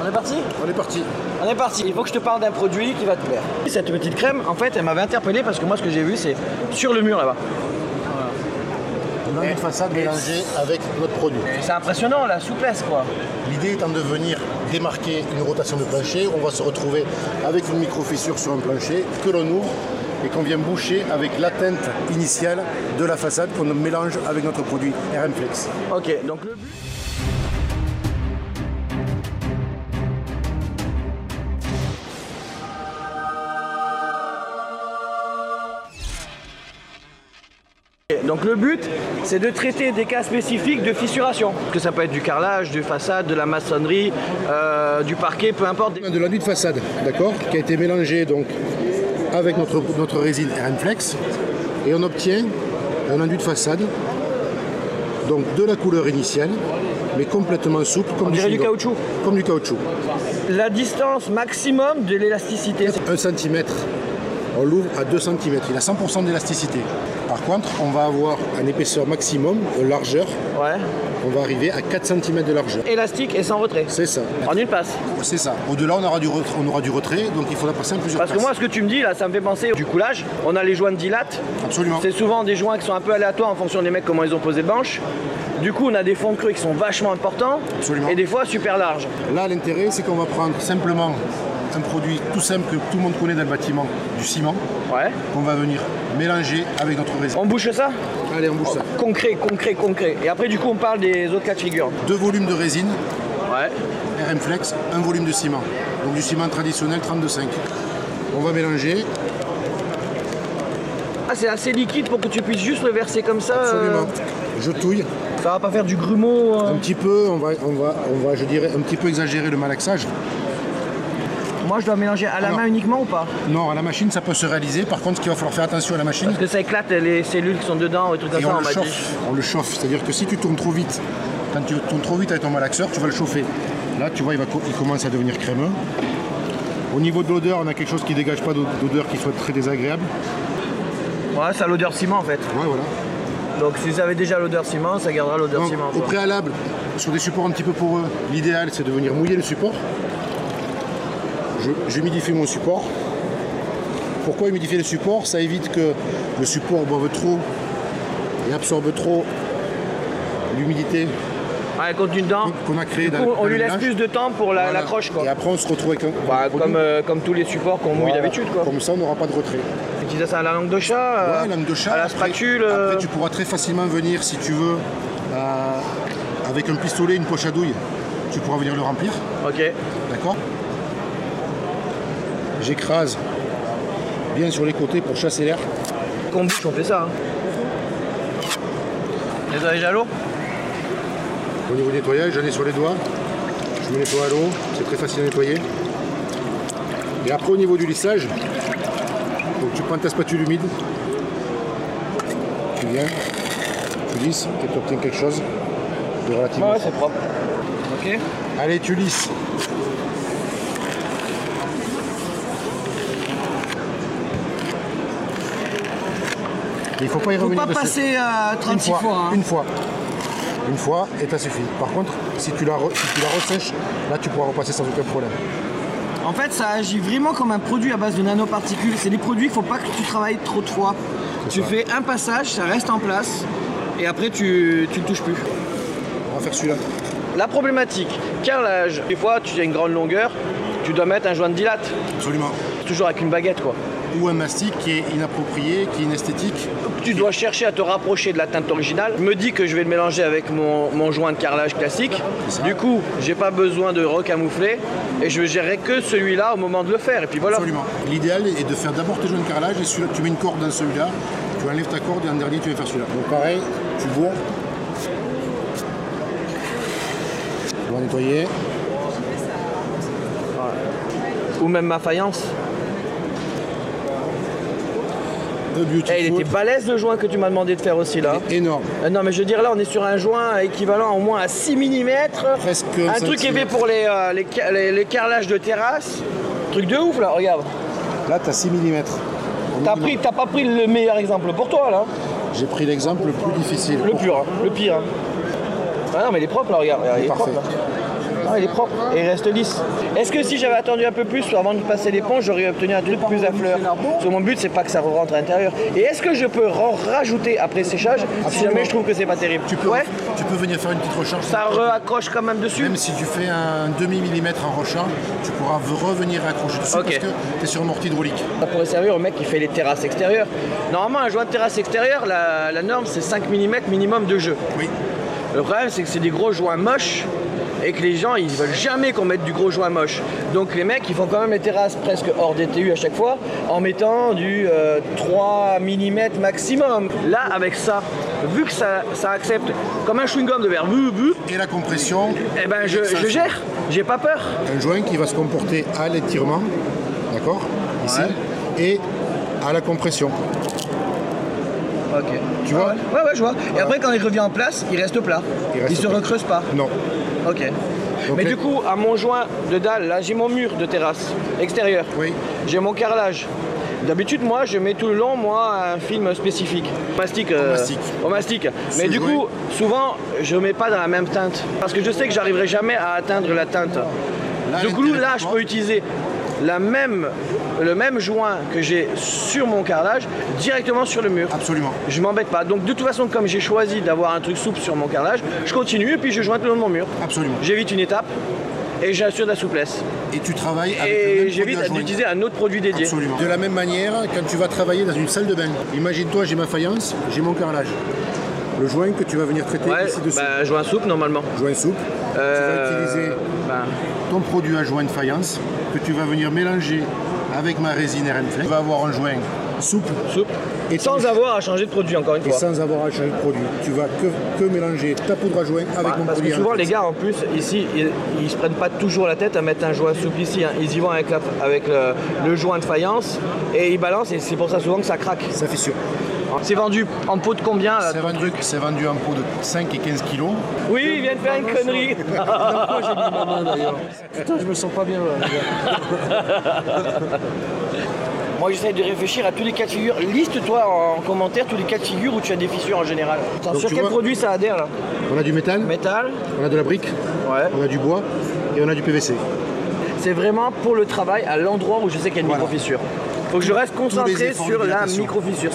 On est parti? On est parti. On est parti. Il faut que je te parle d'un produit qui va te plaire. Cette petite crème, en fait, elle m'avait interpellé parce que moi, ce que j'ai vu, c'est sur le mur là-bas. On a une façade mélangée avec notre produit. C'est impressionnant, la souplesse, quoi. L'idée étant de venir démarquer une rotation de plancher. On va se retrouver avec une micro-fissure sur un plancher que l'on ouvre et qu'on vient boucher avec la teinte initiale de la façade qu'on mélange avec notre produit RM Flex. Ok, donc le but... Donc le but, c'est de traiter des cas spécifiques de fissuration. Que ça peut être du carrelage, du façade, de la maçonnerie, du parquet, peu importe. De l'enduit de façade, d'accord, qui a été mélangé donc avec notre résine RM Flex et on obtient un enduit de façade donc de la couleur initiale mais complètement souple comme du caoutchouc. Comme du caoutchouc. La distance maximum de l'élasticité. 1 cm, on l'ouvre à 2 cm, il a 100% d'élasticité. Par contre, on va avoir une épaisseur maximum de largeur. Ouais. On va arriver à 4 cm de largeur. Élastique et sans retrait. C'est ça. En une passe. C'est ça. Au-delà, on aura du retrait, donc il faudra passer en plusieurs passes. Parce que moi, ce que tu me dis, là, ça me fait penser du coulage. On a les joints de dilate. Absolument. C'est souvent des joints qui sont un peu aléatoires en fonction des mecs, comment ils ont posé le banche. Du coup, on a des fonds creux qui sont vachement importants. Absolument. Et des fois super larges. Là, l'intérêt, c'est qu'on va prendre simplement un produit tout simple que tout le monde connaît dans le bâtiment, du ciment, ouais, qu'on va venir mélanger avec notre résine. On bouche ça? Allez, on bouche ça. Concret. Et après, du coup, on parle des autres cas de figure. 2 volumes de résine, ouais, RM Flex, 1 volume de ciment. Donc du ciment traditionnel 32,5. On va mélanger. Ah, c'est assez liquide pour que tu puisses juste le verser comme ça. Absolument. Je touille. Ça va pas faire du grumeau. Un petit peu, on va, je dirais, un petit peu exagérer le malaxage. Moi, je dois mélanger à la main uniquement ou pas? Non, à la machine, ça peut se réaliser. Par contre, il va falloir faire attention à la machine. Parce que ça éclate les cellules qui sont dedans, et trucs comme ça, on m'a dit. On le chauffe, c'est-à-dire que si tu tournes trop vite, quand tu tournes trop vite avec ton malaxeur, tu vas le chauffer. Là, tu vois, il commence à devenir crémeux. Au niveau de l'odeur, on a quelque chose qui ne dégage pas d'odeur qui soit très désagréable. Ouais, ça a l'odeur ciment en fait. Ouais, voilà. Donc si vous avez déjà l'odeur ciment, ça gardera l'odeur ciment. Au préalable, sur des supports un petit peu poreux, l'idéal c'est de venir mouiller le support. J'humidifie mon support. Pourquoi humidifier le support? Ça évite que le support boive trop et absorbe trop l'humidité qu'on a créé. On lui laisse plus de temps pour l'accroche. Et après on se retrouve avec comme tous les supports qu'on mouille d'habitude. Comme ça on n'aura pas de retrait. Tu utilises ça à la langue de chat, ouais, langue de chat, à la spatule. Après tu pourras très facilement venir si tu veux avec un pistolet, une poche à douille. Tu pourras venir le remplir. Ok. D'accord. J'écrase bien sur les côtés pour chasser l'air. Quand on bouche, on fait ça. Nettoyage à l'eau. Au niveau nettoyage, j'en ai sur les doigts. Je me nettoie à l'eau, c'est très facile à nettoyer. Et après au niveau du lissage, donc tu prends ta spatule humide, tu viens, tu lisses, et tu obtiens quelque chose de relativement propre. Ouais, c'est propre. Ok. Allez, tu lisses. Il ne faut pas y revenir. Faut pas passer 36 fois. Une fois et ça suffit. Par contre, si tu la ressèches, là tu pourras repasser sans aucun problème. En fait, ça agit vraiment comme un produit à base de nanoparticules. C'est des produits, il ne faut pas que tu travailles trop de fois. Tu fais un passage, ça reste en place et après tu ne touches plus. On va faire celui-là. La problématique, carrelage. Des fois, tu as une grande longueur, tu dois mettre un joint de dilate. Absolument. Toujours avec une baguette, quoi. Ou un mastic qui est inapproprié, qui est inesthétique. Tu dois chercher à te rapprocher de la teinte originale. Je me dis que je vais le mélanger avec mon joint de carrelage classique. Du coup, j'ai pas besoin de recamoufler et je gérerai que celui-là au moment de le faire. Et puis voilà. Absolument. L'idéal est de faire d'abord tes joints de carrelage et tu mets une corde dans celui-là, tu enlèves ta corde et en dernier tu vas faire celui-là. Donc pareil, tu vois. On va nettoyer. Ou même ma faïence. Il était balèze le joint que tu m'as demandé de faire aussi là. Énorme. Non mais je veux dire là on est sur un joint équivalent au moins à 6 mm. Presque un truc qui est fait pour les carrelages de terrasse. Truc de ouf là, regarde. Là t'as 6 mm. T'as pas pris le meilleur exemple pour toi là. J'ai pris l'exemple le plus difficile. Le pire. Ah non mais il est propre là, regarde. Il est parfait. Propre, là. Ah, il est propre et il reste lisse. Est-ce que si j'avais attendu un peu plus avant de passer l'éponge, j'aurais obtenu un truc plus à fleur? Parce que mon but, c'est pas que ça rentre à l'intérieur. Et est-ce que je peux rajouter après séchage si jamais je trouve que c'est pas terrible? Tu peux venir faire une petite recharge. Ça accroche quand même dessus? Même si tu fais un demi-millimètre en recharge, tu pourras revenir accrocher dessus parce que tu es sur une mortier hydraulique. Ça pourrait servir au mec qui fait les terrasses extérieures. Normalement, un joint de terrasse extérieure, la norme, c'est 5 mm minimum de jeu. Oui. Le problème, c'est que c'est des gros joints moches et que les gens, ils veulent jamais qu'on mette du gros joint moche. Donc les mecs, ils font quand même les terrasses presque hors DTU à chaque fois en mettant du 3 mm maximum. Là, avec ça, vu que ça accepte comme un chewing-gum de verre, et la compression, eh ben je gère, j'ai pas peur. Un joint qui va se comporter à l'étirement, d'accord, ici, et à la compression. Ok. Tu vois? Ouais, je vois. Et après, quand il revient en place, il reste plat. Il se recreuse pas. Non. Ok. Donc mais du coup, à mon joint de dalle, là, j'ai mon mur de terrasse extérieur. Oui. J'ai mon carrelage. D'habitude, moi, je mets tout le long, un film spécifique. Au mastic. Mais du coup, souvent, je mets pas dans la même teinte. Parce que je sais que j'arriverai jamais à atteindre la teinte. Du coup, là, je peux utiliser le même joint que j'ai sur mon carrelage directement sur le mur. Absolument. Je m'embête pas. Donc de toute façon, comme j'ai choisi d'avoir un truc souple sur mon carrelage, je continue et puis je joins tout le long de mon mur. Absolument. J'évite une étape et j'assure de la souplesse. Et tu travailles avec et le même j'évite produit à d'utiliser un autre produit dédié. Absolument. De la même manière, quand tu vas travailler dans une salle de bain, imagine-toi, j'ai ma faïence, j'ai mon carrelage. Le joint que tu vas venir traiter ici dessous. Joint souple normalement. Joint souple. Tu vas utiliser ton produit à joint de faïence que tu vas venir mélanger avec ma résine RMFlex. Tu vas avoir un joint souple. Et sans avoir à changer de produit encore une fois. Et sans avoir à changer de produit. Tu vas que mélanger ta poudre à joint avec mon parce produit. Que souvent les gars en plus ici ils se prennent pas toujours la tête à mettre un joint souple ici. Hein. Ils y vont avec le joint de faïence et ils balancent et c'est pour ça souvent que ça craque. Ça fait sûr. C'est vendu en pot de combien là, C'est vendu en pot de 5 et 15 kilos. Oui, il vient de faire une connerie. Pourquoi j'ai mis ma main d'ailleurs? Putain, je me sens pas bien là. Moi j'essaie de réfléchir à tous les cas de figure. Liste-toi en commentaire tous les cas de figure où tu as des fissures en général. Sur quel produit ça adhère là? On a du métal, on a de la brique, on a du bois et on a du PVC. C'est vraiment pour le travail à l'endroit où je sais qu'il y a une micro-fissure. Faut que je reste concentré sur la micro-fissure.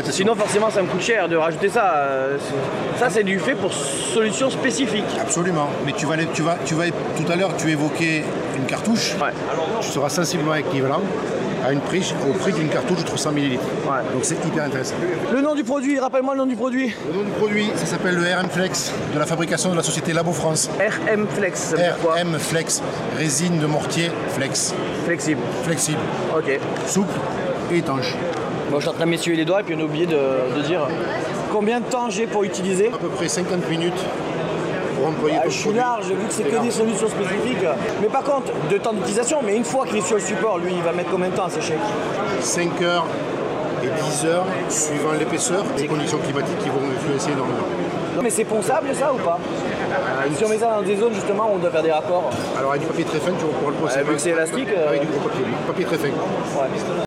Sinon forcément ça me coûte cher de rajouter ça. Ça c'est du fait pour solutions spécifiques. Absolument. Mais tu vas tout à l'heure tu évoquais une cartouche. Ouais. Tu seras sensiblement équivalent au prix d'une cartouche de 300 ml. Ouais. Donc c'est hyper intéressant. Le nom du produit, rappelle-moi le nom du produit. Le nom du produit, ça s'appelle le RMFlex de la fabrication de la société Labo France. RMFlex, ça veut dire quoi? RMFlex, résine de mortier flex. Flexible. Ok. Souple et étanche. Bon, je suis en train de m'essuyer les doigts et puis on a oublié de dire combien de temps j'ai pour utiliser. À peu près 50 minutes. Je suis large, vu que c'est que des solutions spécifiques. Mais par contre, de temps d'utilisation, mais une fois qu'il est sur le support, lui, il va mettre combien de temps à sécher? 5 heures et 10 heures, suivant l'épaisseur des conditions climatiques qui vont influencer énormément. Non, mais c'est ponçable ça ou pas? Si on met ça dans des zones justement où on doit faire des raccords. Alors avec du papier très fin, tu vas pouvoir le poncer. Vu que c'est élastique. Avec du gros papier très fin. Ouais.